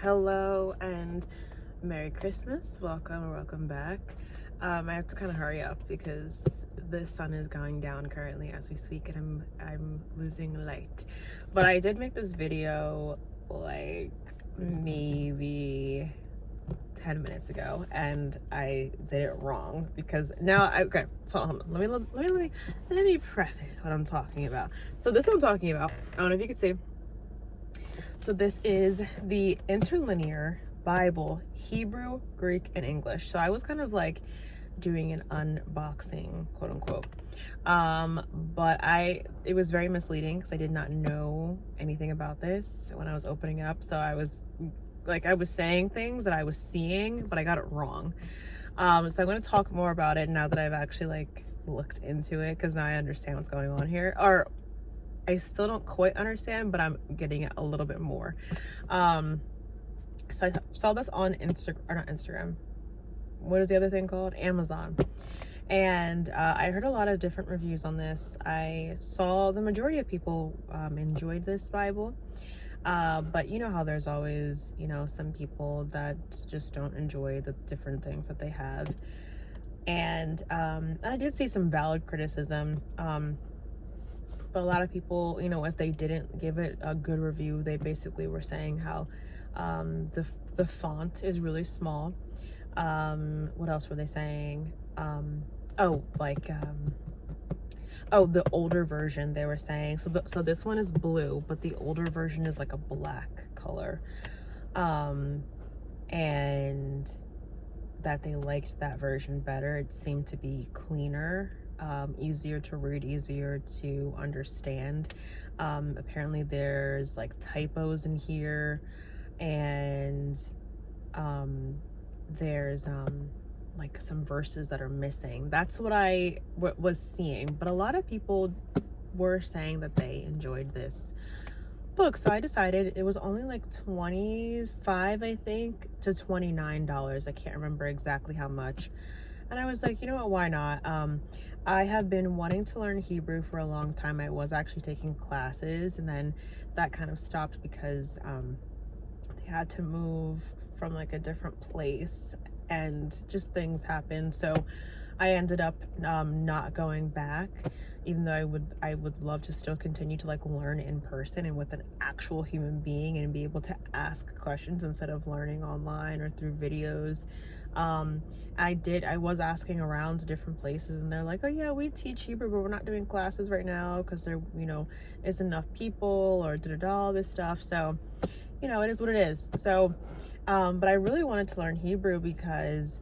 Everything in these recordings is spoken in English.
Hello and Merry Christmas. Welcome back. I have to kind of hurry up because the sun is going down currently as we speak, and I'm losing light. But I did make this video like maybe 10 minutes ago, and I did it wrong because okay, so hold on. Let me preface what I'm talking about. So this one I'm talking about, I don't know if you can see. So this is the interlinear Bible, Hebrew, Greek, and English. So I was kind of like doing an unboxing, quote unquote. But it was very misleading because I did not know anything about this when I was opening up. So I was saying things that I was seeing, but I got it wrong. So I'm going to talk more about it now that I've actually looked into it, because now I understand what's going on here. Or I still don't quite understand, but I'm getting it a little bit more. So I saw this on not Instagram. What is the other thing called? Amazon. And I heard a lot of different reviews on this. I saw the majority of people enjoyed this Bible. But you know how there's always, some people that just don't enjoy the different things that they have. And I did see some valid criticism. But a lot of people, if they didn't give it a good review, they basically were saying how the font is really small. What else were they saying? The older version, they were saying. So this one is blue, but the older version is like a black color. And that they liked that version better. It seemed to be cleaner. Easier to read, easier to understand. Apparently there's like typos in here, and there's like some verses that are missing. That's what I was seeing, but a lot of people were saying that they enjoyed this book. So I decided it was only like $25, I think, to $29. I can't remember exactly how much. And I was like, you know what, why not? I have been wanting to learn Hebrew for a long time. I was actually taking classes, and then that kind of stopped because they had to move from like a different place, and just things happened. So I ended up not going back, even though I would love to still continue to learn in person and with an actual human being and be able to ask questions instead of learning online or through videos. I was asking around to different places, and they're like, oh yeah, we teach Hebrew, but we're not doing classes right now because there, isn't enough people, or all this stuff. So, it is what it is. So, but I really wanted to learn Hebrew because,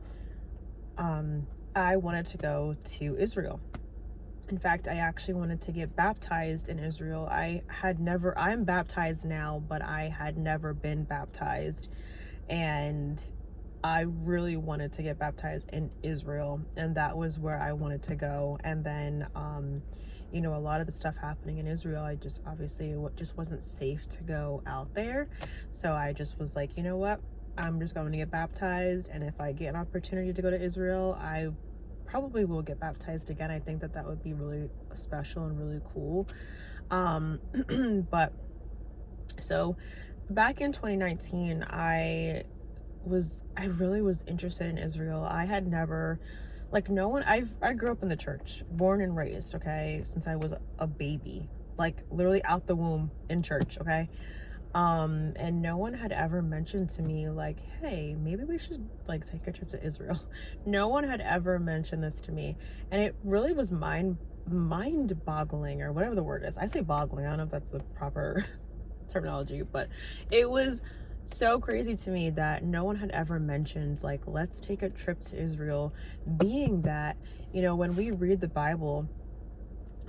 I wanted to go to Israel. In fact, I actually wanted to get baptized in Israel. I'm baptized now, but I had never been baptized. And I really wanted to get baptized in Israel, and that was where I wanted to go. And then, a lot of the stuff happening in Israel, it just wasn't safe to go out there. So I just was like, you know what? I'm just going to get baptized. And if I get an opportunity to go to Israel, I probably will get baptized again. I think that would be really special and really cool. But so back in 2019, I really was interested in Israel. I had never, I grew up in the church, born and raised, okay, since I was a baby, literally out the womb in church, okay? And no one had ever mentioned to me hey, maybe we should take a trip to Israel. No one had ever mentioned this to me, and it really was mind boggling, or whatever the word is. I say boggling, I don't know if that's the proper terminology, but it was so crazy to me that no one had ever mentioned let's take a trip to Israel, being that when we read the Bible,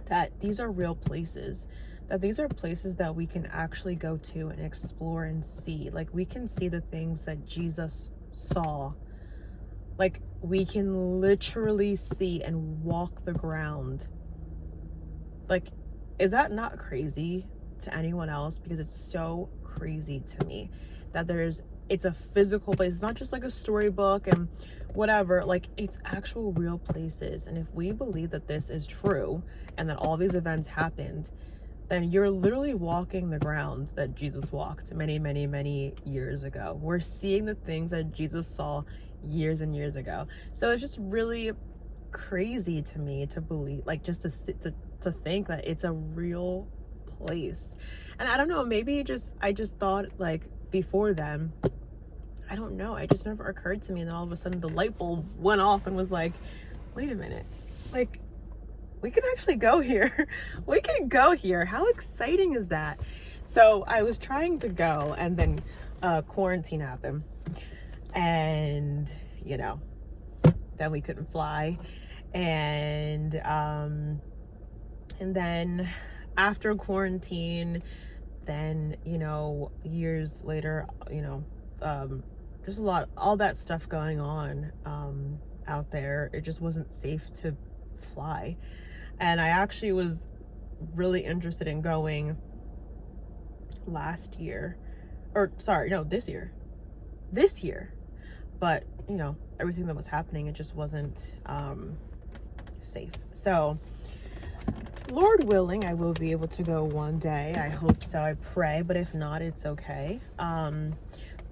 that these are real places, that these are places that we can actually go to and explore and see. We can see the things that Jesus saw. We can literally see and walk the ground. Is that not crazy to anyone else? Because it's so crazy to me that it's a physical place. It's not just a storybook and whatever. It's actual real places. And if we believe that this is true and that all these events happened, then you're literally walking the ground that Jesus walked many, many, many years ago. We're seeing the things that Jesus saw years and years ago. So it's just really crazy to me to believe, like, just to think that it's a real place. And I don't know, maybe I just thought, like, before then, I don't know, it just never occurred to me, and then all of a sudden the light bulb went off and was like, wait a minute, like, we can actually go here. We can go here. How exciting is that? So I was trying to go, and then quarantine happened, and then we couldn't fly, and then after quarantine, then years later, there's all that stuff going on out there. It just wasn't safe to fly. And I actually was really interested in going this year. But, everything that was happening, it just wasn't safe. So, Lord willing, I will be able to go one day. I hope so. I pray. But if not, it's okay.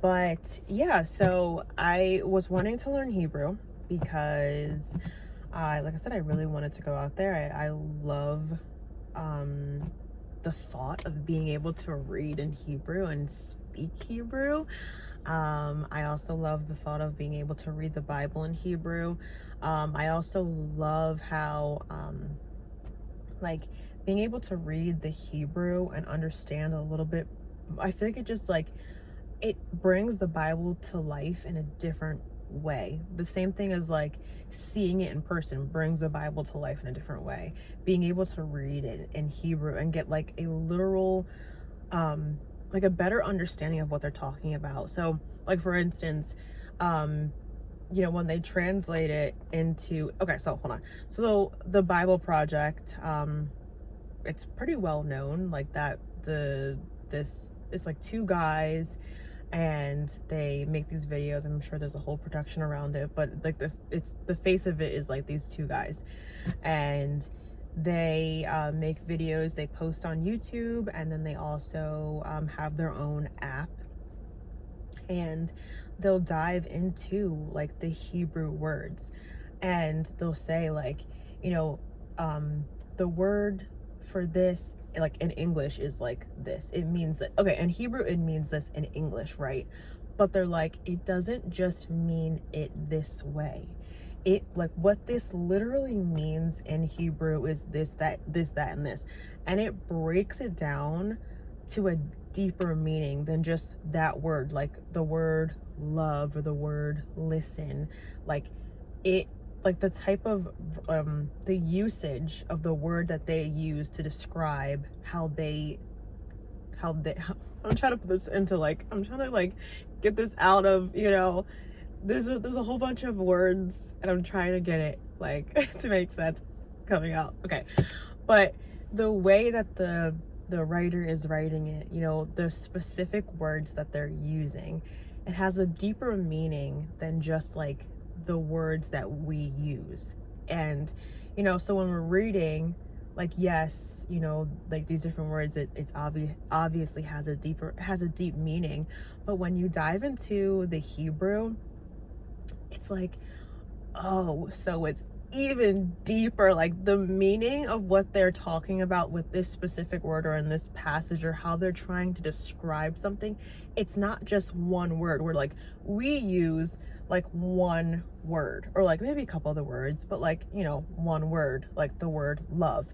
But yeah, so I was wanting to learn Hebrew because like I said, I really wanted to go out there. I love the thought of being able to read in Hebrew and speak Hebrew. I also love the thought of being able to read the Bible in Hebrew. I also love how like being able to read the Hebrew and understand a little bit. I feel like it just it brings the Bible to life in a different way. The same thing as like seeing it in person brings the Bible to life in a different way. Being able to read it in Hebrew and get like a literal like a better understanding of what they're talking about. So like, for instance, when they translate it into, okay, so hold on. So the Bible Project, it's pretty well known, like that it's like two guys, and they make these videos. I'm sure there's a whole production around it, but like the face of it is like these two guys, and they make videos, they post on YouTube, and then they also have their own app, and they'll dive into like the Hebrew words, and they'll say like, the word for this, like in English, is like this. It means that, okay, in Hebrew it means this in English, right? But they're like, it doesn't just mean it this way. It, like, what this literally means in Hebrew is this, that, and this. And it breaks it down to a deeper meaning than just that word, like the word love or the word listen. Like it, like the type of the usage of the word that they use to describe how they I'm trying to put this into like, I'm trying to like get this out of, there's a whole bunch of words, and I'm trying to get it like to make sense coming out. Okay. But the way that the writer is writing it, the specific words that they're using, it has a deeper meaning than just like the words that we use. And so when we're reading, like, yes, like these different words, it's obviously has a deep meaning. But when you dive into the Hebrew, it's like, oh, so it's even deeper, like the meaning of what they're talking about with this specific word or in this passage, or how they're trying to describe something. It's not just one word where like we use like one word, or like maybe a couple other words, but like, one word, like the word love.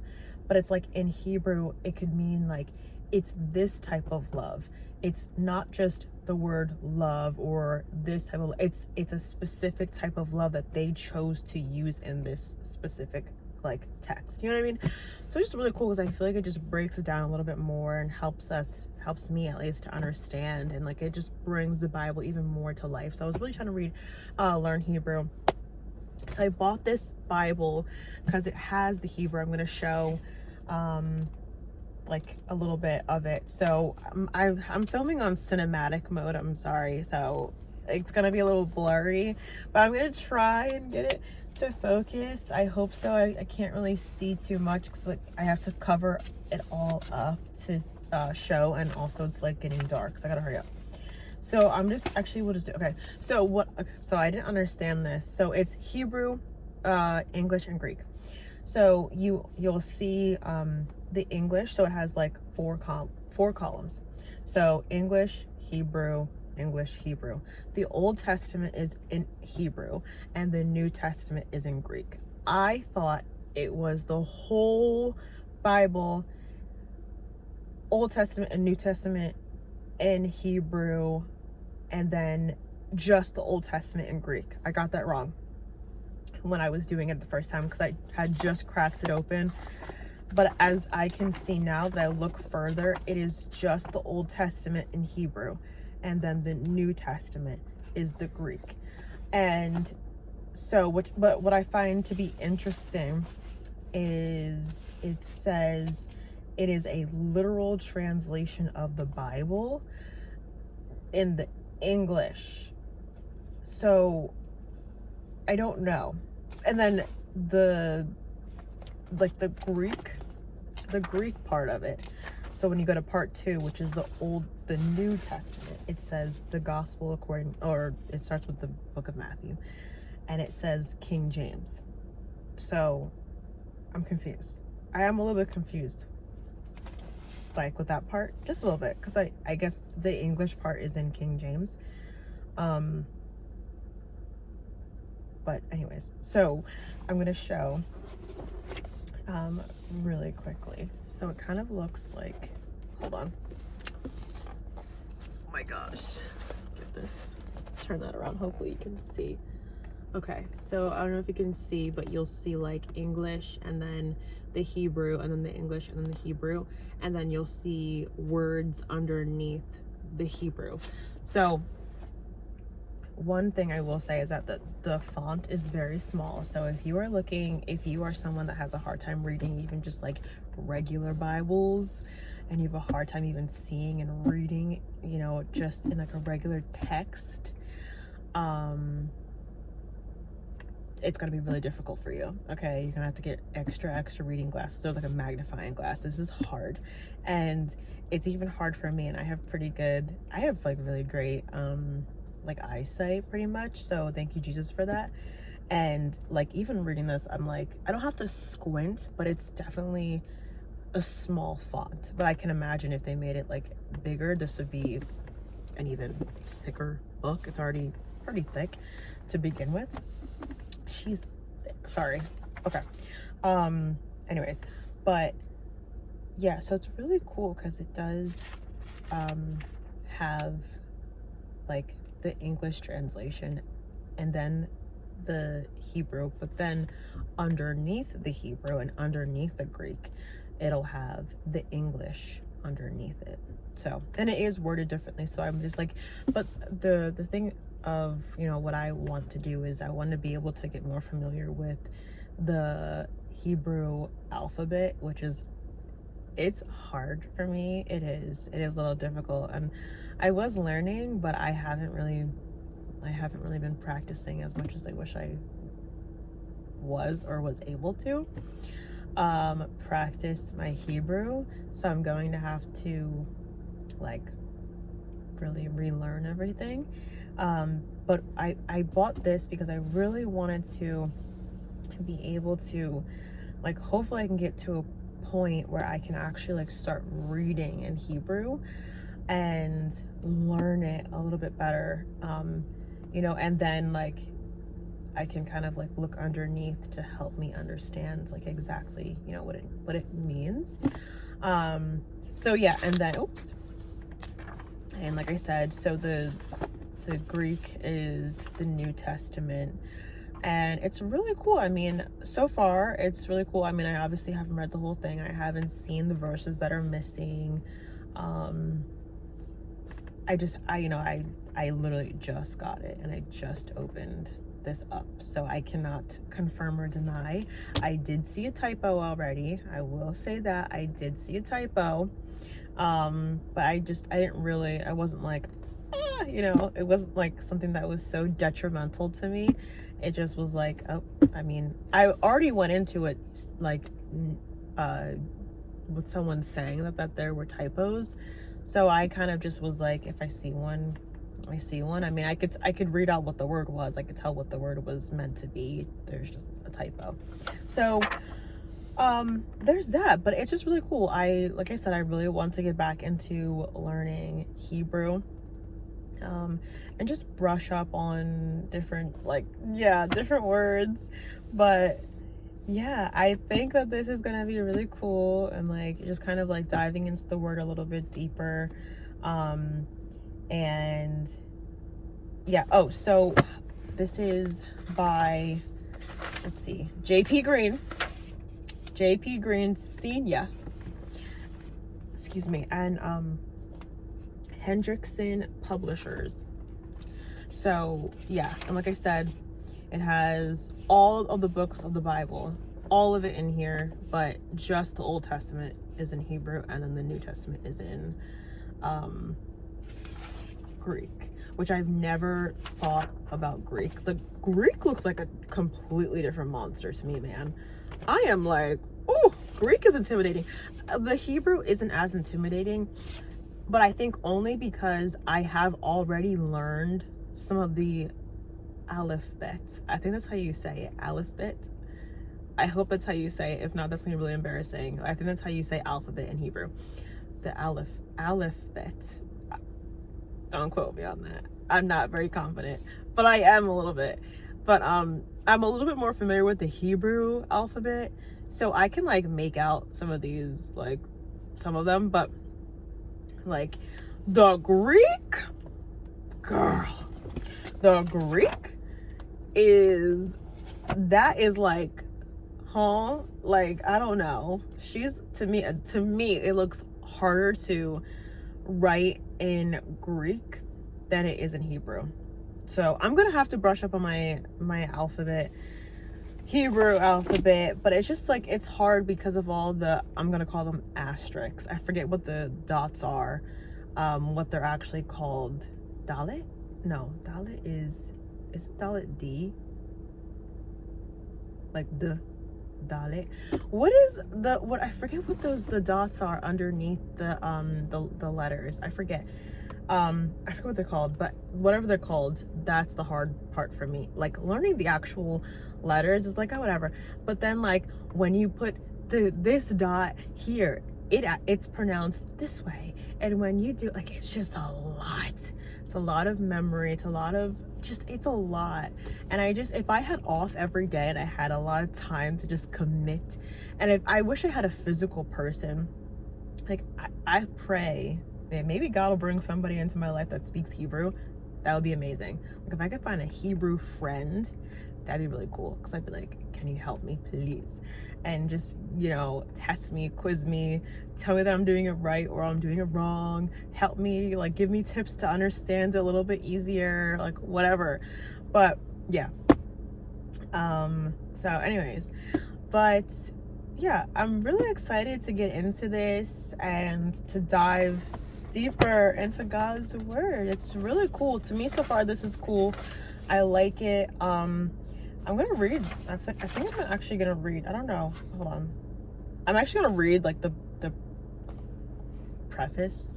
But it's like in Hebrew, it could mean like it's this type of love. It's not just the word love or this type of, it's a specific type of love that they chose to use in this specific like text. You know what I mean? So it's just really cool, because I feel like it just breaks it down a little bit more and helps me at least to understand, and like it just brings the Bible even more to life. So I was really trying to learn Hebrew. So I bought this Bible because it has the Hebrew. I'm going to show like a little bit of it. So I'm filming on cinematic mode, I'm sorry. So it's gonna be a little blurry, but I'm gonna try and get it to focus. I hope so. I can't really see too much because like I have to cover it all up to show, and also it's like getting dark, so I gotta hurry up. So I'm just actually we'll just do okay. So I didn't understand this. So it's Hebrew, English, and Greek. So you'll see the English. So it has like four columns. So English, Hebrew, English, Hebrew. The Old Testament is in Hebrew and the New Testament is in Greek. I thought it was the whole Bible, Old Testament and New Testament in Hebrew, and then just the Old Testament in Greek. I got that wrong when I was doing it the first time because I had just cracked it open. But as I can see now that I look further, it is just the Old Testament in Hebrew, and then the New Testament is the Greek. And so what I find to be interesting is it says it is a literal translation of the Bible in the English. So I don't know. And then the Greek part of it. So when you go to part 2, which is the New Testament, it says the gospel according, or it starts with the book of Matthew, and it says King James. So I'm confused. I am a little bit confused, like with that part, just a little bit, because I guess the English part is in King James. But anyways, so I'm gonna show really quickly. So it kind of looks like, hold on. Oh my gosh, get this, turn that around, hopefully you can see. Okay, so I don't know if you can see, but you'll see like English and then the Hebrew and then the English and then the Hebrew, and then you'll see words underneath the Hebrew. So one thing I will say is that the font is very small. So if you are someone that has a hard time reading even just like regular Bibles, and you have a hard time even seeing and reading, you know, just in like a regular text, it's gonna be really difficult for you. Okay, you're gonna have to get extra reading glasses. There's like a magnifying glass. This is hard, and it's even hard for me, and I have like really great like eyesight pretty much, so thank you Jesus for that. And like even reading this, I'm like, I don't have to squint, but it's definitely a small font. But I can imagine if they made it like bigger, this would be an even thicker book. It's already pretty thick to begin with. She's thick, sorry. Okay, anyways, but yeah, so it's really cool because it does have like the English translation and then the Hebrew, but then underneath the Hebrew and underneath the Greek, it'll have the English underneath it. So, and it is worded differently. So I'm just like, but the thing of, you know, what I want to do is I want to be able to get more familiar with the Hebrew alphabet, which is, it's hard for me. It is a little difficult, and I was learning, but I haven't really been practicing as much as I wish I was able to practice my Hebrew. So I'm going to have to like really relearn everything. But I bought this because I really wanted to be able to, like, hopefully I can get to a point where I can actually like start reading in Hebrew and learn it a little bit better, you know, and then like I can kind of like look underneath to help me understand like exactly, you know, what it means. So yeah, and then oops, and like I said, so the Greek is the New Testament, and it's really cool. I mean, so far it's really cool. I mean, I obviously haven't read the whole thing. I haven't seen the verses that are missing. I literally just got it and I just opened this up, so I cannot confirm or deny. I did see a typo already. I will say that I did see a typo, but I wasn't like, you know, it wasn't like something that was so detrimental to me. It just was like, oh, I mean, I already went into it like with someone saying that there were typos. So I kind of just was like, if I see one, I see one. I mean, I could read out what the word was. I could tell what the word was meant to be. There's just a typo. So there's that, but it's just really cool. Like I said, I really want to get back into learning Hebrew, and just brush up on different words. But yeah, I think that this is gonna be really cool, and like just kind of like diving into the word a little bit deeper. And yeah, oh, so this is by, let's see, J.P. Green Senior, excuse me, and Hendrickson Publishers. So yeah, and like I said, it has all of the books of the Bible, all of it in here, but just the Old Testament is in Hebrew, and then the New Testament is in Greek, which I've never thought about Greek. The Greek looks like a completely different monster to me, man. I am like, oh, Greek is intimidating. The Hebrew isn't as intimidating, but I think only because I have already learned some of the alphabet. I think that's how you say it, alphabet. I hope that's how you say it. If not, that's gonna be really embarrassing. I think that's how you say alphabet in Hebrew. The alphabet. Don't quote me on that. I'm not very confident, but I am a little bit. But I'm a little bit more familiar with the Hebrew alphabet, so I can like make out some of these, like some of them, but like the Greek, girl, the Greek is like, huh? Like, I don't know. To me, it looks harder to write in Greek than it is in Hebrew. So I'm gonna have to brush up on my alphabet, Hebrew alphabet, but it's just like, it's hard because of all the, I'm gonna call them asterisks. I forget what the dots are, what they're actually called. Dalet? No, Dalet is it Dalet D? Like the Dalet. What I forget what the dots are underneath the letters. I forget what they're called, but whatever they're called, that's the hard part for me. Like learning the actual letters is like, oh, whatever, but then like when you put this dot here, it's pronounced this way, and when you do, like, it's just a lot. It's a lot of memory. It's a lot. And if I had off every day and I had a lot of time to just commit, and if I wish I had a physical person, like I pray that maybe God will bring somebody into my life that speaks Hebrew. That would be amazing. Like if I could find a Hebrew friend, that'd be really cool, because I'd be like, can you help me please? And just, you know, test me, quiz me, tell me that I'm doing it right or I'm doing it wrong, help me, like give me tips to understand it a little bit easier, like whatever. But yeah, so anyways, but yeah, I'm really excited to get into this and to dive deeper into God's word. It's really cool to me so far. This is cool. I like it. I'm gonna read. I think I'm actually gonna read. I don't know. Hold on. I'm actually gonna read like the preface,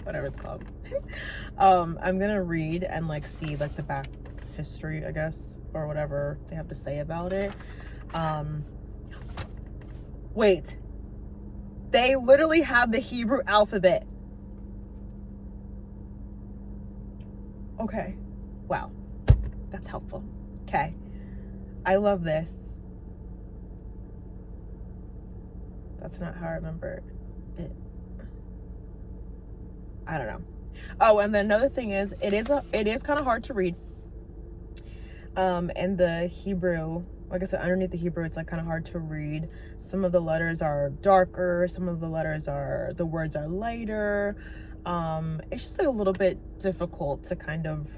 whatever it's called. I'm gonna read and like see like the back history, I guess, or whatever they have to say about it. Wait. They literally have the Hebrew alphabet. Okay. Wow. That's helpful. Okay. I love this. That's not how I remember it. I don't know. Oh, and then another thing is, it is kind of hard to read. And the Hebrew, like I said, underneath the Hebrew, it's like kind of hard to read. Some of the letters are darker. Some of the words are lighter. It's just like a little bit difficult to kind of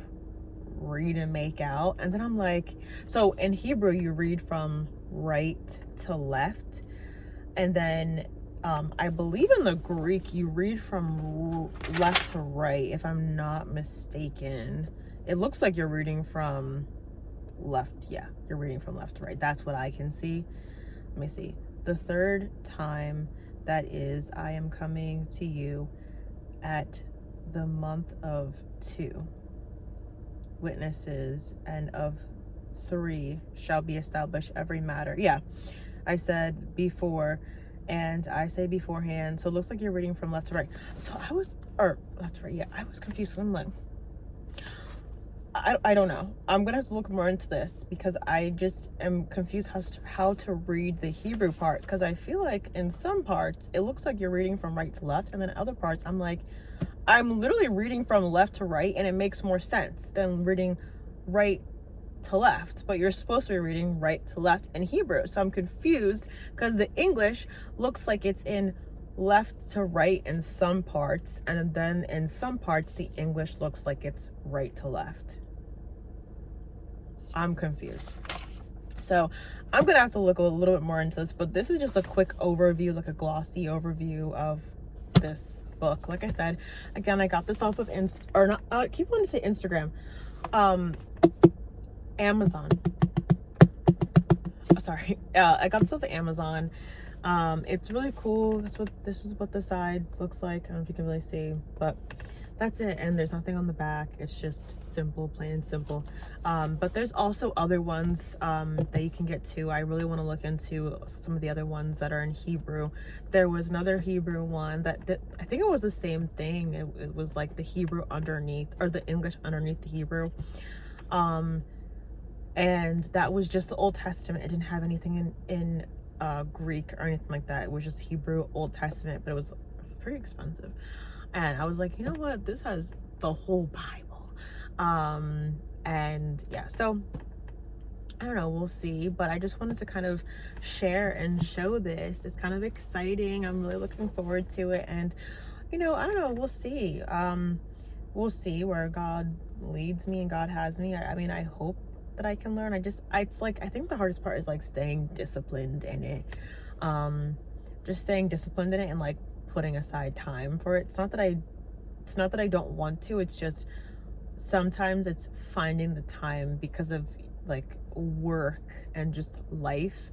read and make out. And then I'm like, so in Hebrew, you read from right to left. And then I believe in the Greek you read from left to right, if I'm not mistaken. It looks like you're reading from left. Yeah, you're reading from left to right. That's what I can see. Let me see. The third time, that is, I am coming to you at the month of 2 witnesses, and of 3 shall be established every matter. Yeah, I said before, and I say beforehand. So it looks like you're reading from left to right. So I was, or left to right. Yeah, I was confused. I'm like, I don't know. I'm gonna have to look more into this because I just am confused how to read the Hebrew part, because I feel like in some parts it looks like you're reading from right to left, and then other parts I'm like, I'm literally reading from left to right, and it makes more sense than reading right to left, but you're supposed to be reading right to left in Hebrew. So I'm confused because the English looks like it's in left to right in some parts, and then in some parts the English looks like it's right to left. I'm confused. So I'm gonna have to look a little bit more into this, but this is just a quick overview, like a glossy overview of this book. Like I said, again, I got this off of I keep wanting to say Instagram. Amazon. Sorry. I got this off of Amazon. It's really cool. This is what the side looks like. I don't know if you can really see, but that's it. And there's nothing on the back. It's just simple, plain and simple. But there's also other ones that you can get too. I really want to look into some of the other ones that are in Hebrew. There was another Hebrew one that I think it was the same thing. It was like the Hebrew underneath, or the English underneath the Hebrew. And that was just the Old Testament. It didn't have anything in Greek or anything like that. It was just Hebrew Old Testament, but it was pretty expensive. And I was like, you know what? This has the whole Bible. And yeah, so I don't know, we'll see. But I just wanted to kind of share and show this. It's kind of exciting. I'm really looking forward to it. And, you know, I don't know, we'll see. We'll see where God leads me and God has me. I mean, I hope that I can learn. It's like, I think the hardest part is like staying disciplined in it. Just staying disciplined in it and like putting aside time for it. It's not that I don't want to, it's just sometimes it's finding the time because of like work and just life.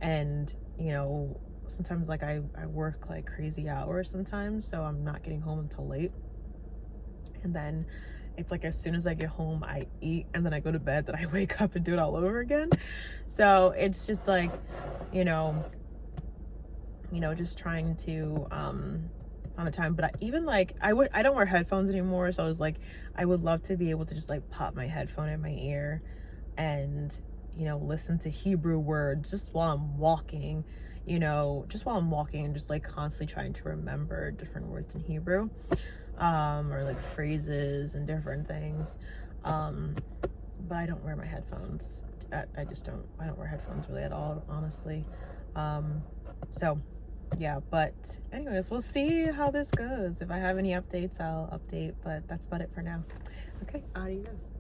And you know, sometimes like I work like crazy hours sometimes, so I'm not getting home until late. And then it's like as soon as I get home, I eat, and then I go to bed, then I wake up and do it all over again. So it's just like, you know, just trying to on the time. But even like I don't wear headphones anymore, so I was like, I would love to be able to just like pop my headphone in my ear and, you know, listen to Hebrew words just while I'm walking, and just like constantly trying to remember different words in Hebrew, or like phrases and different things. But I don't wear my headphones. I don't wear headphones really at all, honestly. So yeah, but anyways, we'll see how this goes. If I have any updates, I'll update, but that's about it for now. Okay, adios.